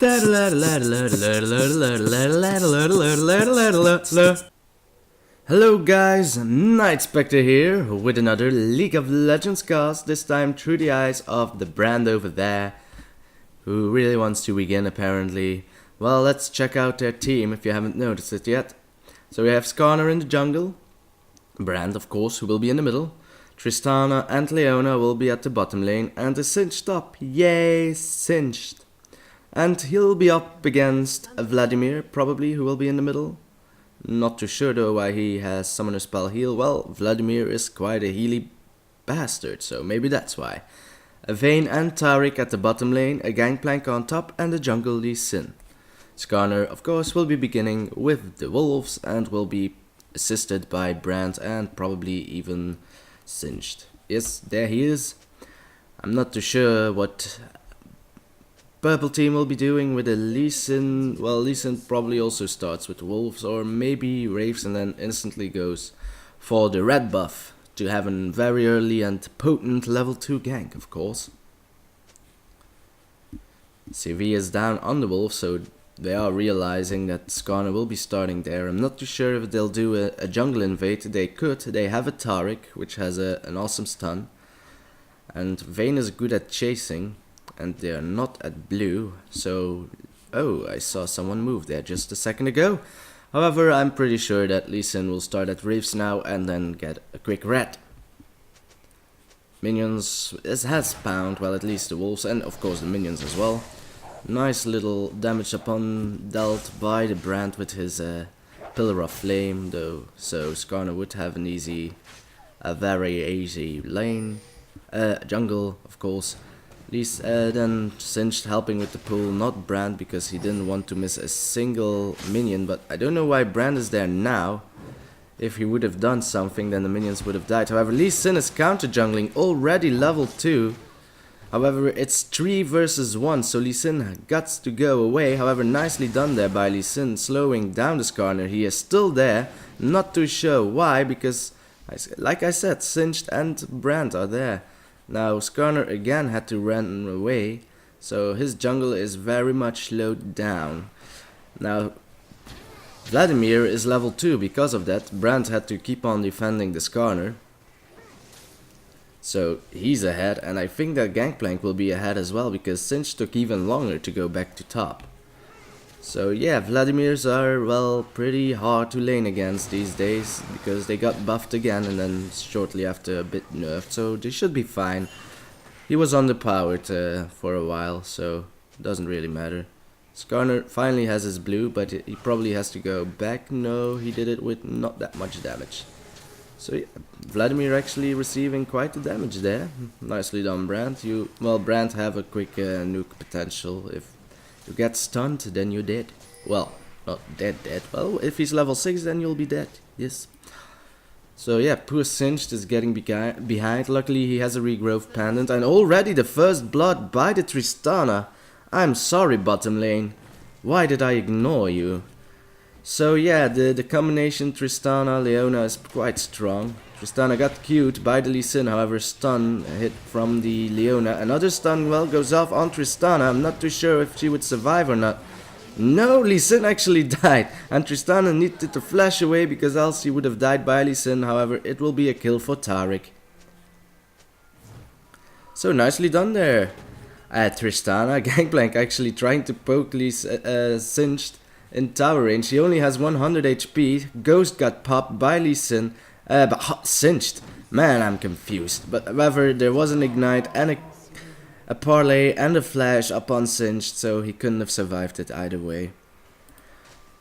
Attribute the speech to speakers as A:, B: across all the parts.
A: Hello guys, Nightspectre here with another League of Legends cast, this time through the eyes of the brand over there, who really wants to begin apparently. Well, let's check out their team if you haven't noticed it yet. So we have Skarner in the jungle, Brand of course, who will be in the middle, Tristana and Leona will be at the bottom lane, and the Singed top, yay, Singed. And he'll be up against Vladimir, probably, who will be in the middle. Not too sure though why he has Summoner Spell Heal. Well, Vladimir is quite a healy bastard, so maybe that's why. Vayne and Taric at the bottom lane, a Gangplank on top, and a jungle Lee Sin. Skarner, of course, will be beginning with the Wolves and will be assisted by Brand and probably even Singed. Yes, there he is. I'm not too sure what Purple team will be doing with a Lee Sin. Well, Lee Sin probably also starts with Wolves or maybe Wraiths and then instantly goes for the red buff to have a very early and potent level 2 gank, of course. CV is down on the Wolves, so they are realizing that Skarner will be starting there. I'm not too sure if they'll do a jungle invade. They could. They have a Taric, which has an awesome stun. And Vayne is good at chasing. And they are not at blue, so... Oh, I saw someone move there just a second ago. However, I'm pretty sure that Lee Sin will start at Reefs now and then get a quick red. Minions has spawned, well, at least the Wolves and of course the minions as well. Nice little damage upon dealt by the Brand with his Pillar of Flame though, so Skarner would have a very easy lane, jungle of course. Then Singed helping with the pull, not Brand because he didn't want to miss a single minion, but I don't know why Brand is there now. If he would have done something then the minions would have died. However, Lee Sin is counter jungling, already level 2. However, it's 3 versus 1, so Lee Sin got to go away. However, nicely done there by Lee Sin, slowing down the Skarner. He is still there, not too sure why, because like I said, Singed and Brand are there. Now Skarner again had to run away, so his jungle is very much slowed down. Now Vladimir is level 2, because of that Brand had to keep on defending the Skarner. So he's ahead, and I think that Gangplank will be ahead as well, because Singed took even longer to go back to top. So yeah, Vladimirs are, well, pretty hard to lane against these days, because they got buffed again and then shortly after a bit nerfed, so they should be fine. He was underpowered for a while, so it doesn't really matter. Skarner finally has his blue, but he probably has to go back. No, he did it with not that much damage. So yeah, Vladimir actually receiving quite the damage there. Nicely done, Brand. Brand have a quick nuke potential. If you get stunned, then you're dead. Well, not dead. Well, if he's level 6, then you'll be dead. Yes. So yeah, poor Singed is getting behind. Luckily, he has a regrowth pendant. And already the first blood by the Tristana. I'm sorry, bottom lane. Why did I ignore you? So yeah, the combination Tristana-Leona is quite strong. Tristana got Q'd by the Lee Sin, however stun hit from the Leona. Another stun, well, goes off on Tristana. I'm not too sure if she would survive or not. No, Lee Sin actually died. And Tristana needed to flash away because else she would have died by Lee Sin. However, it will be a kill for Taric. So nicely done there. Tristana, Gangplank actually trying to poke Lee Singed in tower range. He only has 100 HP. Ghost got popped by Lee Sin. But Singed. Man, I'm confused. But however, there was an ignite and a parlay and a flash upon Singed, so he couldn't have survived it either way.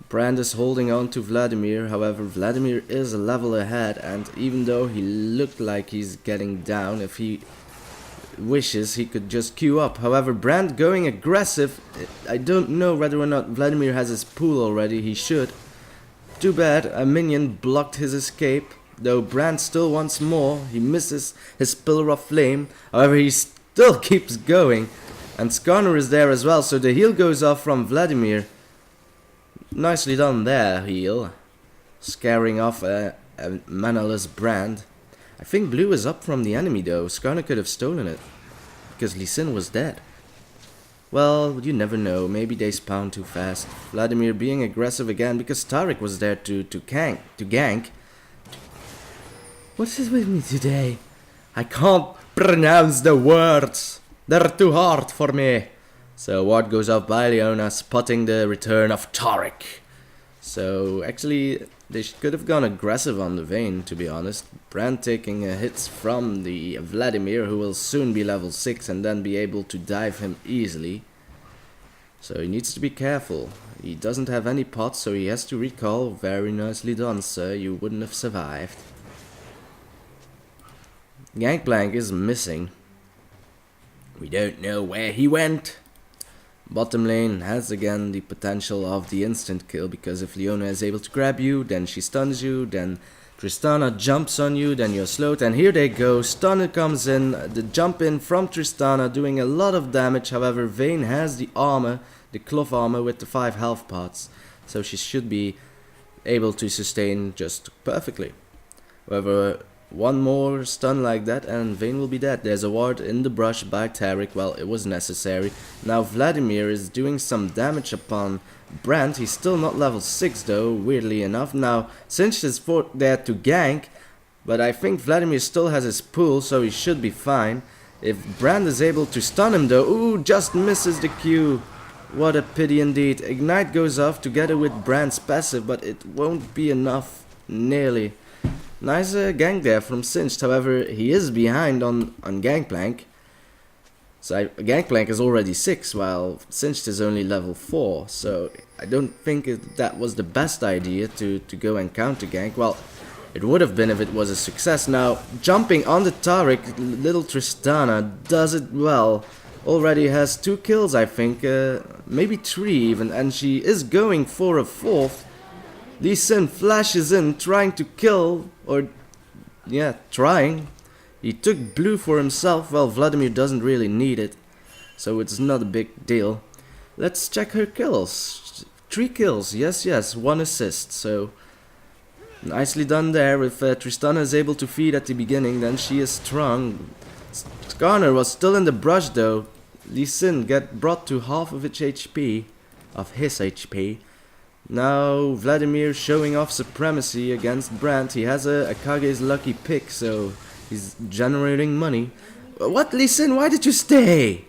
A: Brand is holding on to Vladimir. However, Vladimir is a level ahead, and even though he looked like he's getting down, if he wishes he could just queue up. However, Brand going aggressive. I don't know whether or not Vladimir has his pool already. He should. Too bad, a minion blocked his escape. Though Brand still wants more. He misses his Pillar of Flame. However, he still keeps going. And Skarner is there as well, so the heal goes off from Vladimir. Nicely done there, heal. Scaring off a manaless Brand. I think blue is up from the enemy though. Skarner could have stolen it, because Lee Sin was dead. Well, you never know. Maybe they spawn too fast. Vladimir being aggressive again because Tarek was there to gank. What is with me today? I can't pronounce the words. They're too hard for me. So ward goes off by Leona, spotting the return of Tarek. So actually, they could have gone aggressive on the Vayne, to be honest. Brand taking hits from the Vladimir, who will soon be level 6 and then be able to dive him easily. So he needs to be careful. He doesn't have any pots, so he has to recall. Very nicely done, sir. You wouldn't have survived. Gangplank is missing. We don't know where he went. Bottom lane has again the potential of the instant kill, because if Leona is able to grab you, then she stuns you, then Tristana jumps on you, then you're slowed, and here they go. Stunner comes in, the jump in from Tristana doing a lot of damage. However, Vayne has the armor, the cloth armor with the 5 health pots, so she should be able to sustain just perfectly. However, one more stun like that and Vayne will be dead. There's a ward in the brush by Tarek. Well, it was necessary. Now Vladimir is doing some damage upon Brand. He's still not level 6 though, weirdly enough. Now Sinch is there to gank, but I think Vladimir still has his pool, so he should be fine. If Brand is able to stun him though, ooh, just misses the Q. What a pity indeed. Ignite goes off together with Brand's passive, but it won't be enough, nearly. Nice gank there from Singed. However, he is behind on Gangplank. So Gangplank is already 6, while Singed is only level 4. So I don't think that was the best idea to go and counter gank. Well, it would have been if it was a success. Now, jumping on the Tarek, little Tristana does it well. Already has 2 kills, I think. Maybe 3 even. And she is going for a 4th. Lee Sin flashes in, trying to kill, or yeah, trying. He took blue for himself, well, Vladimir doesn't really need it, so it's not a big deal. Let's check her kills. 3 kills, yes, 1 assist, so nicely done there. If Tristana is able to feed at the beginning, then she is strong. Skarner was still in the brush though. Lee Sin get brought to half of his HP, Now Vladimir showing off supremacy against Brand. He has a Akage's lucky pick, so he's generating money. What, Lee Sin? Why did you stay?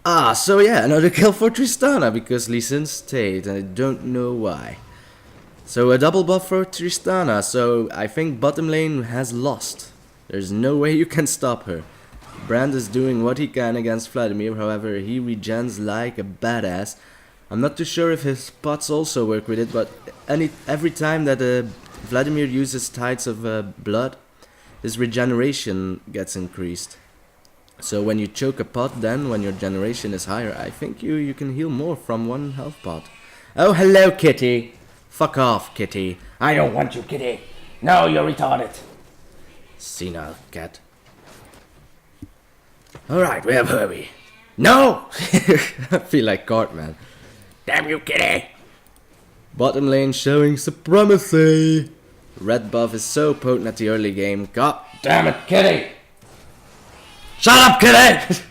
A: Ah, so yeah, another kill for Tristana because Lee Sin stayed, and I don't know why. So a double buff for Tristana. So I think bottom lane has lost. There's no way you can stop her. Brand is doing what he can against Vladimir. However, he regens like a badass. I'm not too sure if his pots also work with it, but every time that Vladimir uses Tides of Blood, his regeneration gets increased. So when you choke a pot, then when your generation is higher, I think you can heal more from 1 health pot. Oh, hello, kitty. Fuck off, kitty.
B: I don't want you, kitty. No, you're retarded.
A: Senile cat.
B: Alright, where were we?
A: No! I feel like Cartman.
B: Damn you, kitty!
A: Bottom lane showing supremacy. Red buff is so potent at the early game. God
B: damn it, kitty!
A: Shut up, kitty!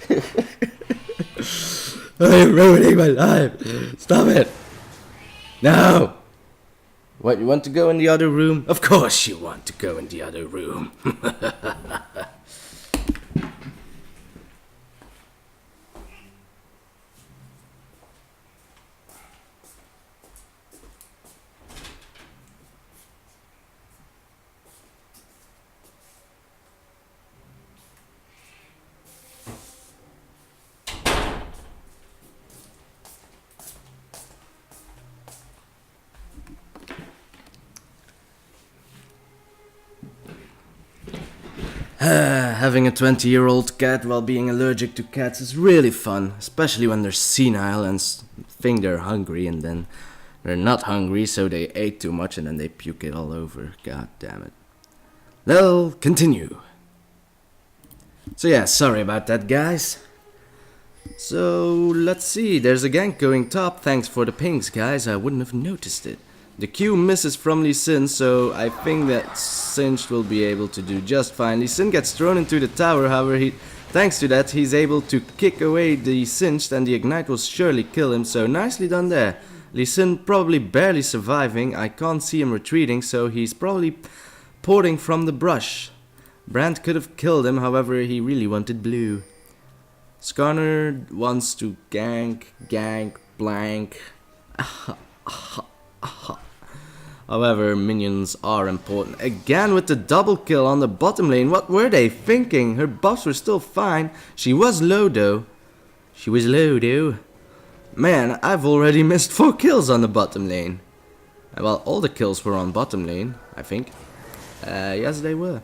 A: I'm ruining my life. Stop it. No. What, you want to go in the other room?
B: Of course you want to go in the other room.
A: Having a 20-year-old cat while being allergic to cats is really fun, especially when they're senile and think they're hungry and then they're not hungry, so they ate too much and then they puke it all over. God damn it. They'll continue. So yeah, sorry about that, guys. So let's see, there's a gank going top. Thanks for the pings, guys. I wouldn't have noticed it. The Q misses from Lee Sin, so I think that Singed will be able to do just fine. Lee Sin gets thrown into the tower, however he Thanks to that, he's able to kick away the Singed, and the Ignite will surely kill him, so nicely done there. Lee Sin probably barely surviving. I can't see him retreating, so he's probably porting from the brush. Brand could have killed him, however, he really wanted blue. Skarner wants to gank, blank. However, minions are important. Again with the double kill on the bottom lane. What were they thinking? Her buffs were still fine. She was low though. Man, I've already missed 4 kills on the bottom lane. Well, all the kills were on bottom lane, I think. Yes, they were.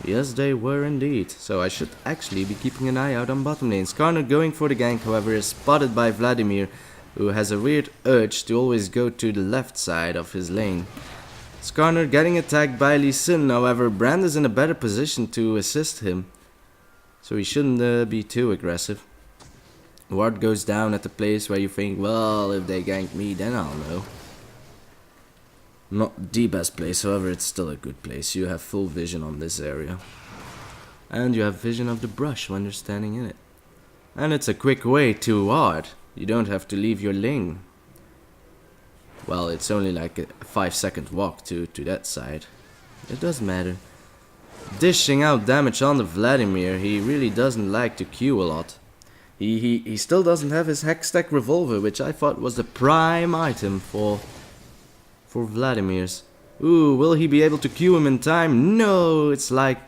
A: Yes, they were indeed. So I should actually be keeping an eye out on bottom lane. Skarner going for the gank, however, is spotted by Vladimir, who has a weird urge to always go to the left side of his lane. Skarner getting attacked by Lee Sin, however, Brand is in a better position to assist him. So he shouldn't be too aggressive. Ward goes down at the place where you think, well, if they gank me, then I'll know. Not the best place, however, it's still a good place. You have full vision on this area. And you have vision of the brush when you're standing in it. And it's a quick way to ward. You don't have to leave your lane. Well, it's only like a 5-second walk to that side. It doesn't matter. Dishing out damage on the Vladimir. He really doesn't like to Q a lot. He still doesn't have his Hextech revolver, which I thought was the prime item for Vladimir's. Ooh, will he be able to Q him in time? No, it's like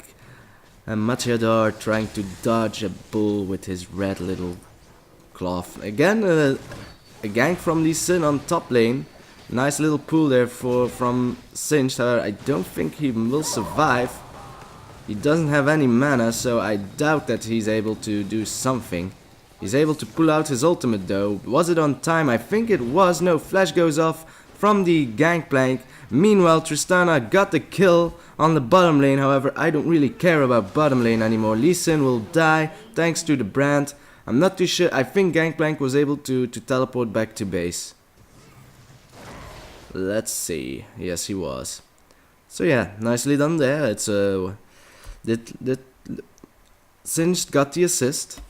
A: a Matador trying to dodge a bull with his red little cloth. Again, a gank from Lee Sin on top lane. Nice little pull there from Singed. However, I don't think he will survive. He doesn't have any mana, so I doubt that he's able to do something. He's able to pull out his ultimate though. Was it on time? I think it was. No, flash goes off from the gangplank. Meanwhile, Tristana got the kill on the bottom lane. However, I don't really care about bottom lane anymore. Lee Sin will die thanks to the brand. I'm not too sure. I think Gangplank was able to teleport back to base. Let's see. Yes, he was. So yeah, nicely done there. It's Singed got the assist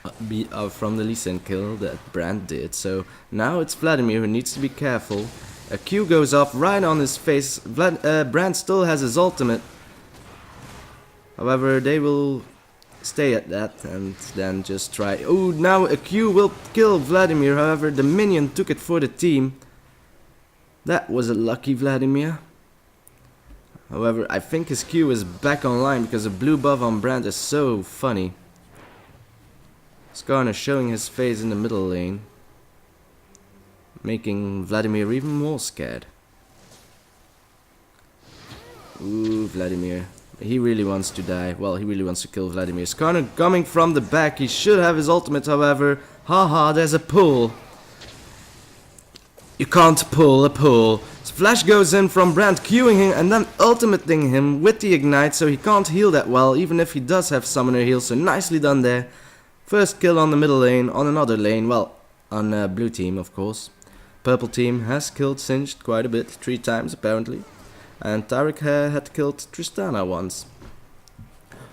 A: from the Lee Sin kill that Brand did. So now it's Vladimir who needs to be careful. A Q goes off right on his face. Brand still has his ultimate. However, they will stay at that and then just try. Oh, now a Q will kill Vladimir. However, the minion took it for the team. That was a lucky Vladimir. However, I think his Q is back online because the blue buff on Brand is so funny. Skarner showing his face in the middle lane, making Vladimir even more scared. Ooh, Vladimir. He really wants to die. Well, he really wants to kill Vladimir. Skarner coming from the back. He should have his ultimate, however. Haha, there's a pull. You can't pull a pull. Flash goes in from Brand, queuing him and then ultimating him with the ignite, so he can't heal that well, even if he does have summoner heal, so nicely done there. First kill on the middle lane, on another lane, well, on blue team of course. Purple team has killed Singed quite a bit, 3 times apparently. And Tarek had killed Tristana once.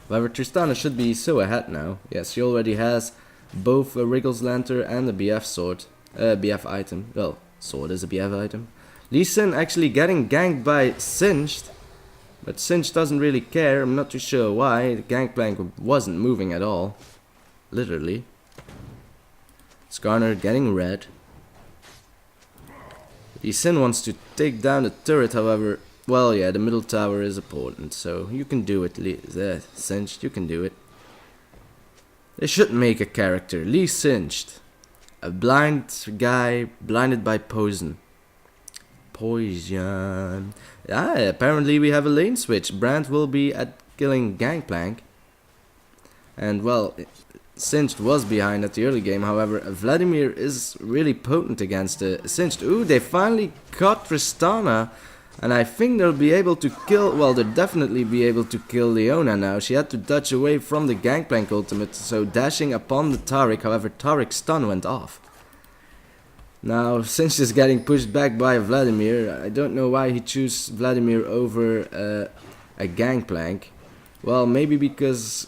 A: However, Tristana should be so ahead now. Yes, she already has both a Wriggles Lantern and a BF sword. BF item. Well, sword is a BF item. Lee Sin actually getting ganked by Singed. But Singed doesn't really care. I'm not too sure why. The gangplank wasn't moving at all. Literally. Skarner getting red. Lee Sin wants to take down the turret, however. Well, yeah, the middle tower is important, so you can do it, Singed, you can do it. They should make a character, Lee Singed. A blind guy, blinded by poison. Poison. Yeah, apparently we have a lane switch. Brand will be at killing Gangplank. And, well, Singed was behind at the early game, however, Vladimir is really potent against Singed. Ooh, they finally caught Tristana. And I think they'll be able to kill, well, they'll definitely be able to kill Leona now. She had to dodge away from the Gangplank ultimate, so dashing upon the Taric. However, Taric's stun went off. Now, Singed is getting pushed back by Vladimir. I don't know why he chose Vladimir over a Gangplank. Well, maybe because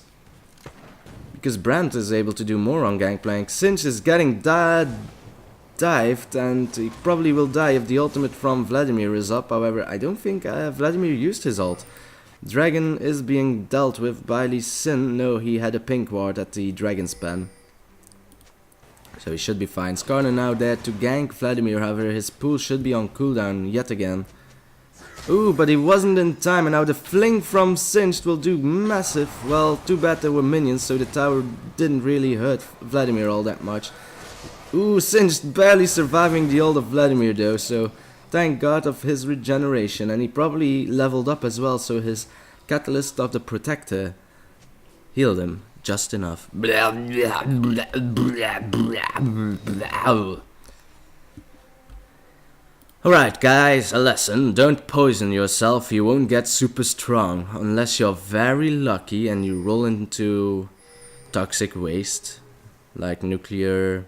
A: because Brandt is able to do more on Gangplank. Sinch is getting dived, and he probably will die if the ultimate from Vladimir is up. However, I don't think Vladimir used his ult. Dragon is being dealt with by Lee Sin. No, he had a pink ward at the dragon span, so he should be fine. Skarner now there to gank Vladimir, however his pool should be on cooldown yet again. Ooh, but he wasn't in time, and now the fling from Singed will do massive. Well, too bad there were minions, so the tower didn't really hurt Vladimir all that much. Ooh, Singed barely surviving the ult of Vladimir though, so thank God of his regeneration, and he probably leveled up as well, so his Catalyst of the Protector healed him just enough. Alright guys, a lesson: don't poison yourself, you won't get super strong, unless you're very lucky and you roll into toxic waste, like nuclear,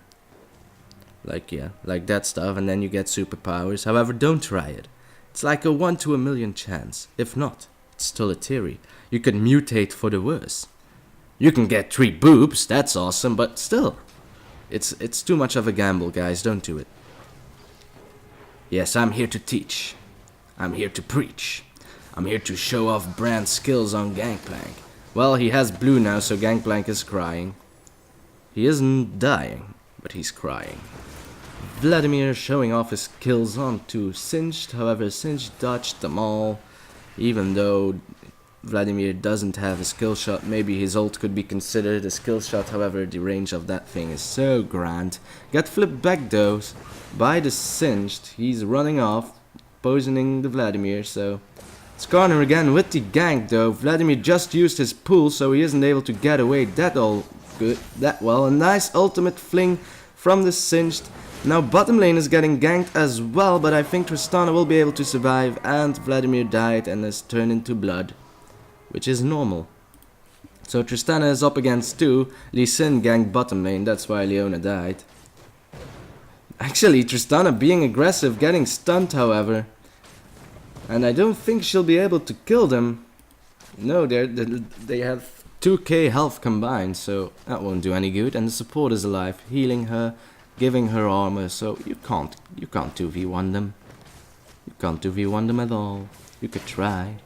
A: like that stuff, and then you get superpowers. However, don't try it. It's like a 1 to a million chance. If not, it's still a theory. You could mutate for the worse. You can get 3 boobs, that's awesome, but still, it's too much of a gamble, guys, don't do it. Yes, I'm here to teach. I'm here to preach. I'm here to show off Brand's skills on Gangplank. Well, he has blue now, so Gangplank is crying. He isn't dying, but he's crying. Vladimir showing off his skills onto Singed, however Singed dodged them all. Even though Vladimir doesn't have a skill shot, maybe his ult could be considered a skill shot, however the range of that thing is so grand. Got flipped back though by the Singed. He's running off, poisoning the Vladimir, so Skarner again with the gank though. Vladimir just used his pool, so he isn't able to get away that well. A nice ultimate fling from the Singed. Now bottom lane is getting ganked as well, but I think Tristana will be able to survive, and Vladimir died and has turned into blood, which is normal. So Tristana is up against 2. Lee Sin ganked bottom lane, that's why Leona died. Actually, Tristana being aggressive, getting stunned however. And I don't think she'll be able to kill them. No, they have 2k health combined, so that won't do any good. And the support is alive, healing her, giving her armor, so you can't 2v1 them. You can't 2v1 them at all. You could try,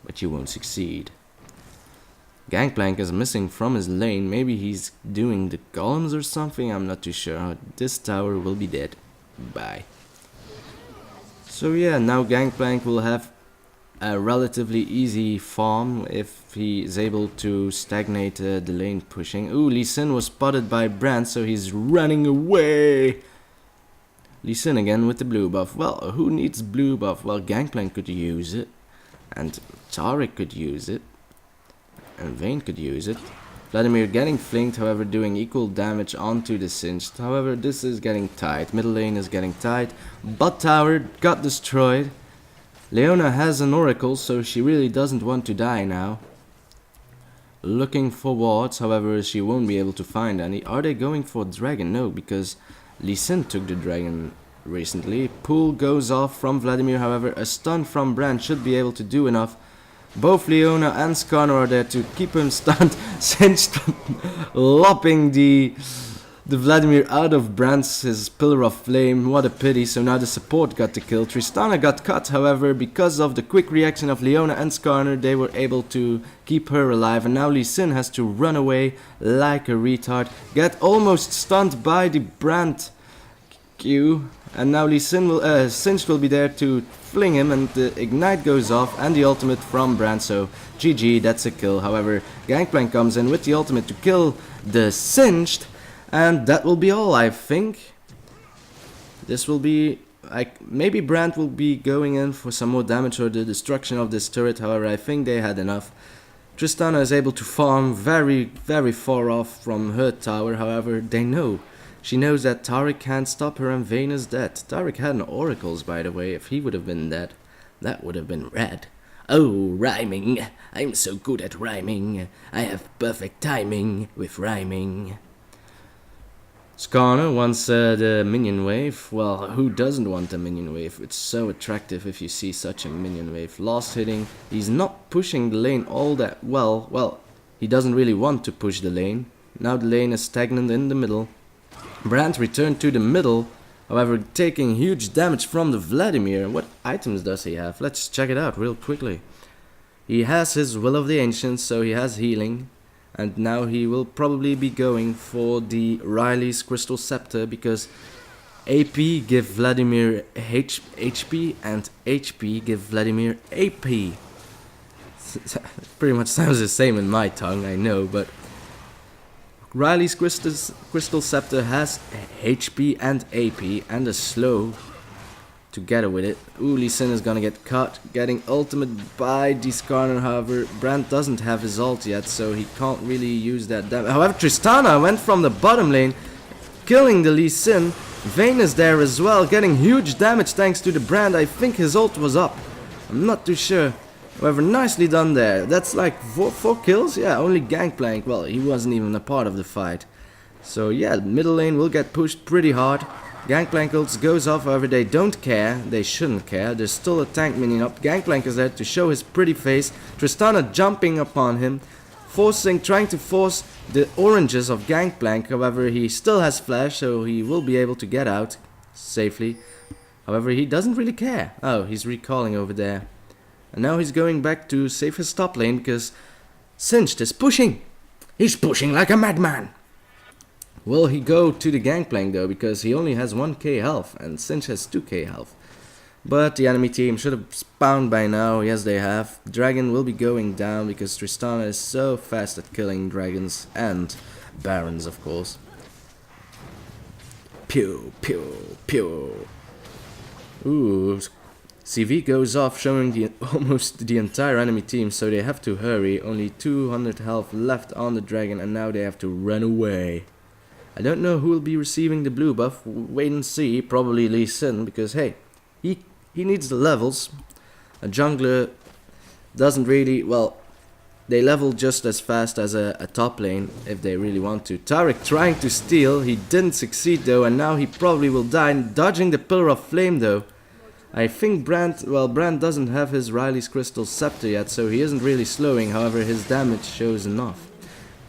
A: but you won't succeed. Gangplank is missing from his lane. Maybe he's doing the columns or something, I'm not too sure. This tower will be dead. Bye. So yeah, now Gangplank will have a relatively easy farm if he is able to stagnate the lane pushing. Ooh, Lee Sin was spotted by Brandt, so he's running away. Lee Sin again with the blue buff. Well, who needs blue buff? Well, Gangplank could use it, and Taric could use it, and Vayne could use it. Vladimir getting flinked, however doing equal damage onto the Singed. However, this is getting tight. Middle lane is getting tight. Bot tower got destroyed. Leona has an oracle, so she really doesn't want to die now. Looking for wards, however she won't be able to find any. Are they going for dragon? No, because Lee Sin took the dragon recently. Pool goes off from Vladimir, however a stun from Brandt should be able to do enough. Both Leona and Skarner are there to keep him stunned. Singed lopping the Vladimir out of Brandt's his pillar of flame. What a pity. So now the support got the kill. Tristana got cut, however because of the quick reaction of Leona and Skarner they were able to keep her alive, and now Lee Sin has to run away like a retard. Get almost stunned by the Brandt Q, and now Lee Sin will Singed will be there to fling him, and the ignite goes off and the ultimate from Brandt, so GG, that's a kill. However, Gangplank comes in with the ultimate to kill the Singed, and that will be all, I think. This will be, maybe Brandt will be going in for some more damage or the destruction of this turret, however I think they had enough. Tristana is able to farm very, very far off from her tower, however they know. She knows that Taric can't stop her and Vayne is dead. Taric had an oracles, by the way. If he would have been dead, that would have been red. Oh, rhyming. I'm so good at rhyming. I have perfect timing with rhyming. Skarner wants the minion wave. Well, who doesn't want a minion wave? It's so attractive if you see such a minion wave. Last hitting. He's not pushing the lane all that well. Well, he doesn't really want to push the lane. Now the lane is stagnant in the middle. Brand returned to the middle, however taking huge damage from the Vladimir. What items does he have? Let's check it out real quickly. He has his Will of the Ancients, so he has healing. And now he will probably be going for the Riley's Crystal Scepter, because AP give Vladimir HP and HP give Vladimir AP. Pretty much sounds the same in my tongue, I know, but Riley's Crystal Scepter has HP and AP and a slow together with it. Ooh, Lee Sin is gonna get caught, getting ultimate by Discarner. However, Brand doesn't have his ult yet, so he can't really use that damage. However, Tristana went from the bottom lane, killing the Lee Sin. Vayne is there as well, getting huge damage thanks to the Brand. I think his ult was up. I'm not too sure. However, nicely done there. That's like four kills? Yeah, only Gangplank. Well, he wasn't even a part of the fight. So yeah, middle lane will get pushed pretty hard. Gangplank ults goes off, however they don't care. They shouldn't care. There's still a tank minion up. Gangplank is there to show his pretty face. Tristana jumping upon him, trying to force the oranges of Gangplank. However, he still has flash, so he will be able to get out safely. However, he doesn't really care. Oh, he's recalling over there. And now he's going back to save his top lane because Singed is pushing.
B: He's pushing like a madman.
A: Will he go to the Gangplank though, because he only has 1k health and Singed has 2k health. But the enemy team should have spawned by now. Yes, they have. Dragon will be going down because Tristana is so fast at killing dragons and barons, of course. Pew, pew, pew. Ooh. CV goes off, showing almost the entire enemy team, so they have to hurry. Only 200 health left on the dragon, and now they have to run away. I don't know who will be receiving the blue buff. Wait and see. Probably Lee Sin, because hey, he needs the levels. A jungler doesn't really, well, they level just as fast as a top lane if they really want to. Taric trying to steal. He didn't succeed though, and now he probably will die. Dodging the Pillar of Flame though. I think Brand doesn't have his Riley's Crystal Scepter yet, so he isn't really slowing. However, his damage shows enough.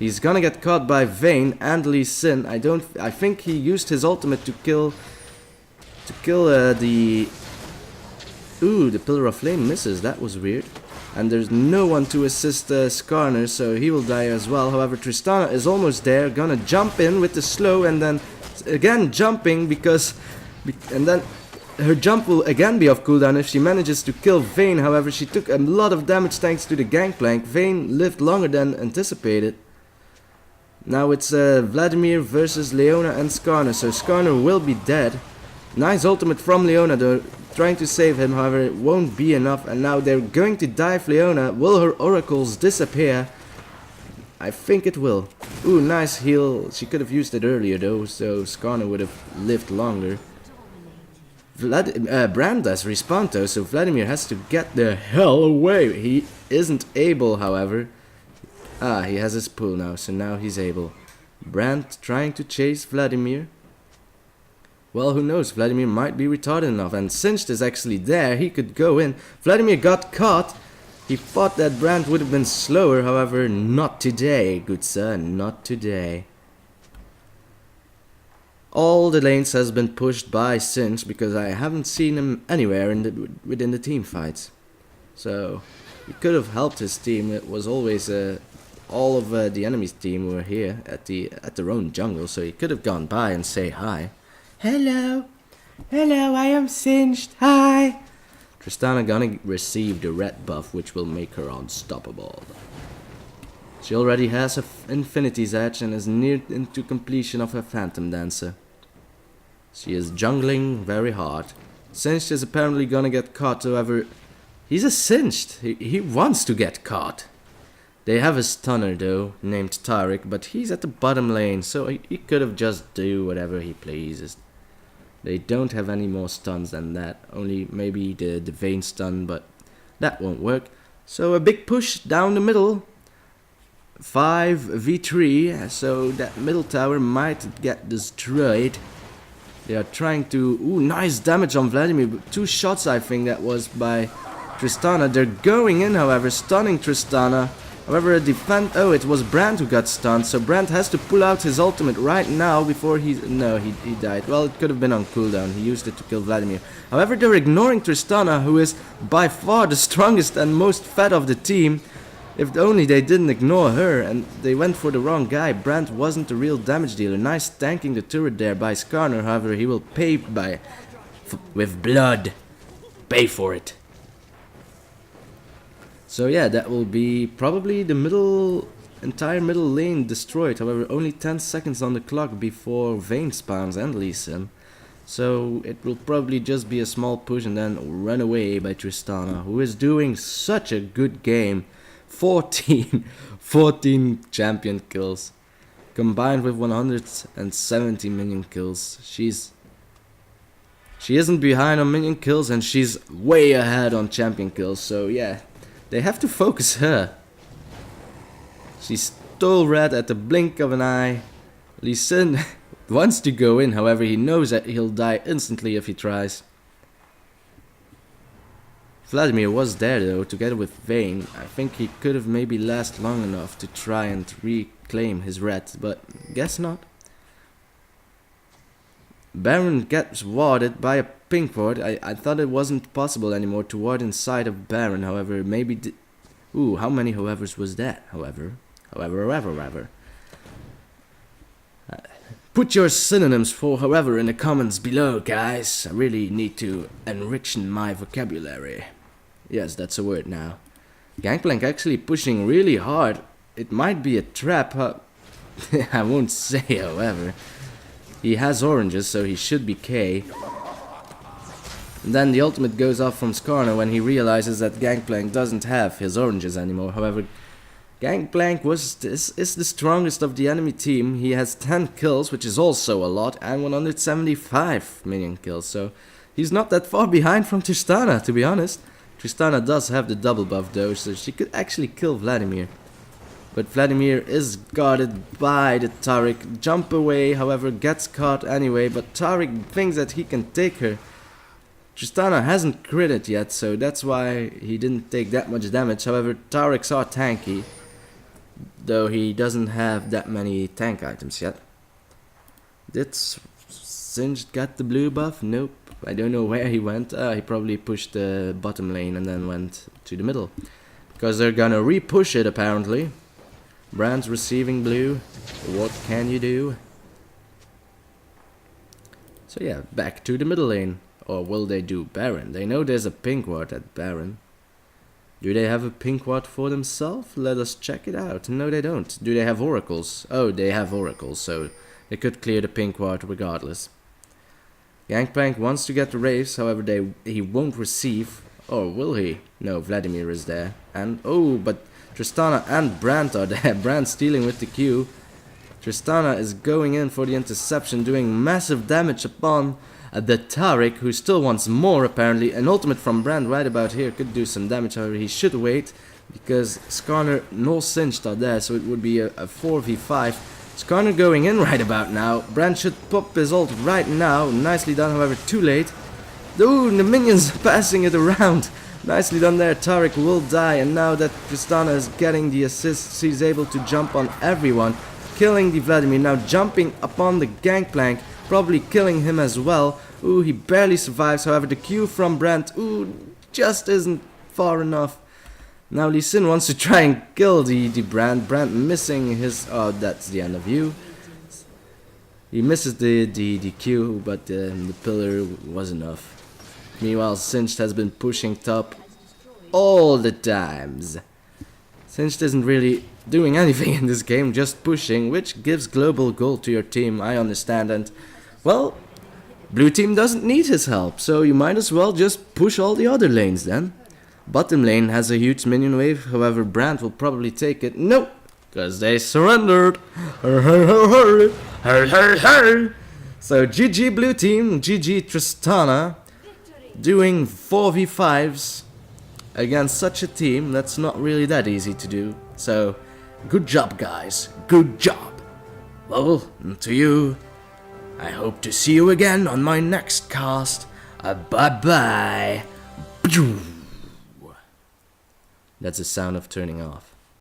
A: He's gonna get caught by Vayne and Lee Sin. I think he used his ultimate to kill the... Ooh, the Pillar of Flame misses. That was weird. And there's no one to assist Skarner, so he will die as well. However, Tristana is almost there, gonna jump in with the slow, and then again jumping because... And then her jump will again be off cooldown if she manages to kill Vayne. However, she took a lot of damage thanks to the Gangplank. Vayne lived longer than anticipated. Now it's Vladimir versus Leona and Skarner, so Skarner will be dead. Nice ultimate from Leona though, trying to save him, however it won't be enough, and now they're going to dive Leona. Will her oracles disappear? I think it will. Ooh, nice heal. She could have used it earlier though, so Skarner would have lived longer. Brand does respawn though, so Vladimir has to get the hell away. He isn't able, however. Ah, he has his pull now, so now he's able. Brand trying to chase Vladimir. Well, who knows, Vladimir might be retarded enough, and Singed is actually there, he could go in. Vladimir got caught. He thought that Brand would have been slower, however, not today, good sir, not today. All the lanes has been pushed by Singed because I haven't seen him anywhere within the team fights. So he could have helped his team. It was always all of the enemy's team were here at their own jungle, so he could have gone by and say hi. Hello, hello, I am Singed. Hi. Tristana gonna receive the red buff, which will make her unstoppable. She already has her Infinity's Edge and is near into completion of her Phantom Dancer. She is jungling very hard. Singed is apparently gonna get caught, however, he's a Singed. He wants to get caught. They have a stunner though, named Taric, but he's at the bottom lane, so he could have just do whatever he pleases. They don't have any more stuns than that, only maybe the Vayne stun, but that won't work. So a big push down the middle. 5v3, so that middle tower might get destroyed. They are trying to... Ooh, nice damage on Vladimir. 2 shots I think that was by Tristana. They're going in, however, stunning Tristana. However, oh, it was Brand who got stunned, so Brand has to pull out his ultimate right now before he died. Well, it could have been on cooldown. He used it to kill Vladimir. However, they're ignoring Tristana, who is by far the strongest and most fed of the team. If only they didn't ignore her, and they went for the wrong guy. Brand wasn't a real damage dealer. Nice tanking the turret there by Skarner. However, he will pay with blood. Pay for it. So yeah, that will be probably the entire middle lane destroyed. However, only 10 seconds on the clock before Vayne spawns and Lee Sin. So it will probably just be a small push and then run away by Tristana, who is doing such a good game. 14 champion kills. Combined with 170 minion kills. She isn't behind on minion kills and she's way ahead on champion kills. So yeah. They have to focus her. She stole red at the blink of an eye. Lee Sin wants to go in, however he knows that he'll die instantly if he tries. Vladimir was there though, together with Vayne. I think he could have maybe lasted long enough to try and reclaim his red, but guess not. Baron gets warded by a pink ward. I thought it wasn't possible anymore to ward inside of Baron, however, maybe... Ooh, how many however's was that, however? Put your synonyms for however in the comments below, guys. I really need to enrich my vocabulary. Yes, that's a word now. Gangplank actually pushing really hard. It might be a trap, I won't say, however. He has oranges, so he should be K. And then the ultimate goes off from Skarner when he realizes that Gangplank doesn't have his oranges anymore. However, Gangplank is the strongest of the enemy team. He has 10 kills, which is also a lot, and 175 minion kills. So he's not that far behind from Tristana, to be honest. Tristana does have the double buff though, so she could actually kill Vladimir. But Vladimir is guarded by the Taric. Jump away, however, gets caught anyway. But Taric thinks that he can take her. Tristana hasn't critted yet, so that's why he didn't take that much damage. However, Tarics are tanky, though he doesn't have that many tank items yet. Did Singed get the blue buff? Nope. I don't know where he went. He probably pushed the bottom lane and then went to the middle. Because they're gonna re-push it apparently. Brand's receiving blue. What can you do? So yeah, back to the middle lane. Or will they do Baron? They know there's a pink ward at Baron. Do they have a pink ward for themselves? Let us check it out. No, they don't. Do they have oracles? Oh, they have oracles, so they could clear the pink ward regardless. Gangplank wants to get the raves, however he won't receive. Or will he? No, Vladimir is there. And oh, but Tristana and Brand are there. Brand stealing with the Q. Tristana is going in for the interception, doing massive damage upon the Taric, who still wants more apparently. An ultimate from Brand right about here could do some damage, however he should wait, because Skarner nor Singed are there, so it would be a 4v5. Skarner going in right about now. Brand should pop his ult right now. Nicely done, however, too late. Ooh, the minions passing it around. Nicely done there. Taric will die, and now that Tristana is getting the assist, she's able to jump on everyone, killing the Vladimir. Now jumping upon the Gangplank, probably killing him as well. Ooh, he barely survives. However, the Q from Brand, ooh, just isn't far enough. Now Lee Sin wants to try and kill the Brand. Brand missing his... Oh, that's the end of you. He misses the Q, but the pillar was enough. Meanwhile, Singed has been pushing top all the times. Singed isn't really doing anything in this game, just pushing, which gives global gold to your team, I understand. And, well, blue team doesn't need his help, so you might as well just push all the other lanes then. Bottom lane has a huge minion wave, however Brand will probably take it. Nope, because they surrendered. So GG blue team, GG Tristana, doing 4v5s against such a team. That's not really that easy to do. So good job guys, good job. Well, to you, I hope to see you again on my next cast. Bye bye. That's the sound of turning off.